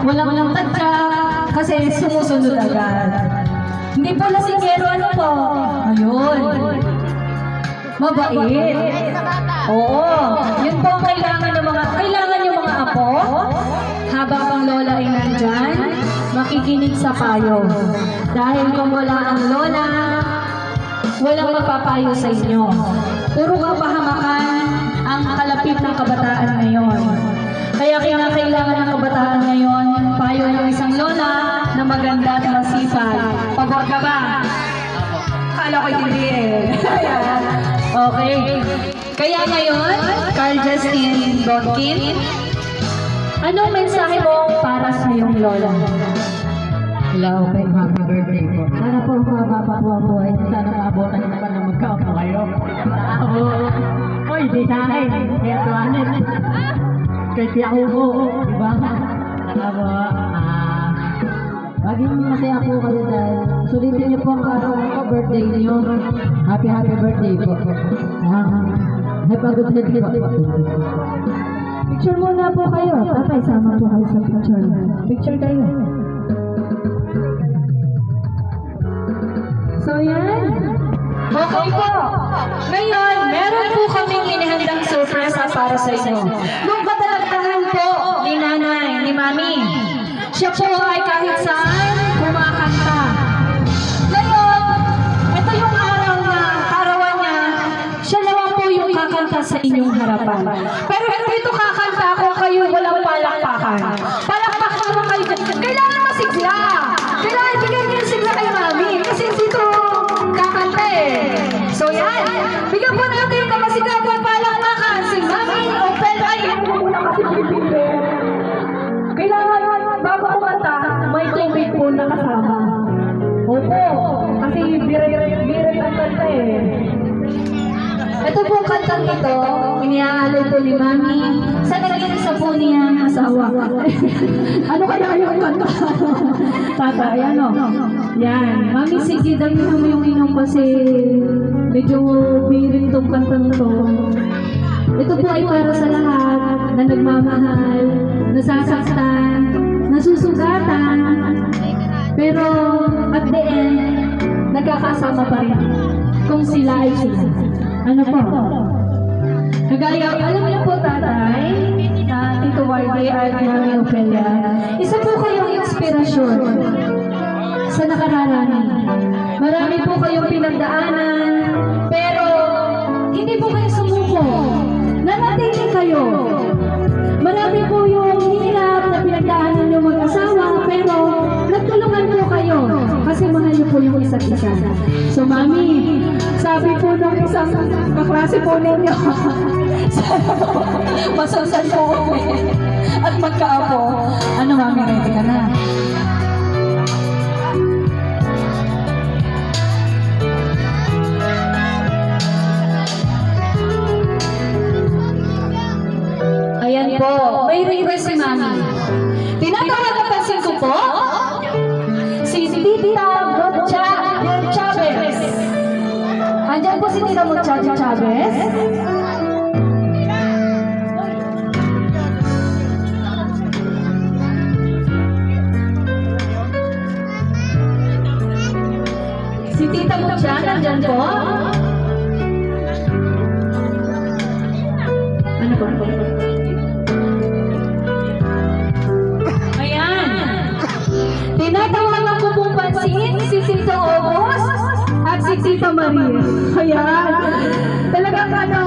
walang tadya, kasi sumusunod agad. Hindi po lasingero, ano po? Ayun. Mabait. Oo. Yun po ang kailangan yung mga apo. Habang ang lola ay nandyan, makikinig sa payo. Dahil kung wala ang lola, walang mapapayo sa inyo. Puro kapahamakan ang kalapit ng kabataan ngayon. Kaya kinakailangan ng kabataan ngayon, payo ng isang lola na maganda at masipag. Pabor ka ba? Kala ko hindi eh. Okay. Kaya ngayon, Carl Justin Donkin, anong mensahe mo para sa iyong lola? Hello, happy birthday po. Sana po mababa po ang buhay. Sana maabotan niyo naman na magkaupo kayo. Oy, di sa akin. Kaya tuwanin. Kaya siya ko, diba? Sana po, maging masaya po kayo dahil sulitin niyo po ang araw ko, birthday niyo. Happy birthday po. Have a good day po. Picture muna po kayo. Tatay, sama po kayo sa picture. Picture kayo. So yan. Okay po. Ngayon, meron po kaming inihandang surpresa para sa inyo. Nung katalagtahan po ni nanay, ni mami, siya po ay kahit saan kumakanta. Ngayon, ito yung arawan niya, siya naman po yung kakanta sa inyong harapan. Pero dito kakanta kung kayo walang palakpakan. Palakpakan mo kayo dyan. Kailangan masigla. Kailangan bigyan niyo sigla kay mami. Kasi dito kakanta eh. So yan. Bigyan po natin yung kamasigla po palakpakan. Si mami o pelay. Muna kasi pipili. Kailangan bago kumanta, may tubig po na kasama. Opo. Kasi birit ang kanta eh. Ito po ang kantang ito, iniaalay po ni Mami sa nag-iisa po niyang asawa. Ano kaya yung kanta? Tatay, ano? Yan. Mami, sige, dalihan mo yung inom kasi medyo birit itong kantang ito. Ito po ay para sa lahat na nagmamahal, nasasaktan, nasusugatan, pero at the end, nagkakasama pa rin kung sila ay sila. Ano po? Kagaya, alam niyo po tatay, na Tito Wardy at Mami Ophelia, isa po kayong inspirasyon sa nakararami. Marami po kayong pinagdaanan, pero hindi po kayo sumuko. Nanatili kayo. Marami po yung hirap na pinagdaanan yung mag-asawa, pero nagtulungan po kayo kasi mahal niyo po yung isa't isa. So, Mami, sabi po ng isang kaklase po ninyo, sana po, masunsan po kami at magkaapo. Ano, Mami, ready ka na? Ayan po, may request si Mami. Tinatawag na pansin ko po, si Tita Mutcha Chavez. Andiyan po si Tita Mutcha Chavez. Si Tita Mutcha, nandyan po. Ano po? Tinatawagan ko pong pansin si Tito August at si Tita Marie. Ayan. Talagang ano,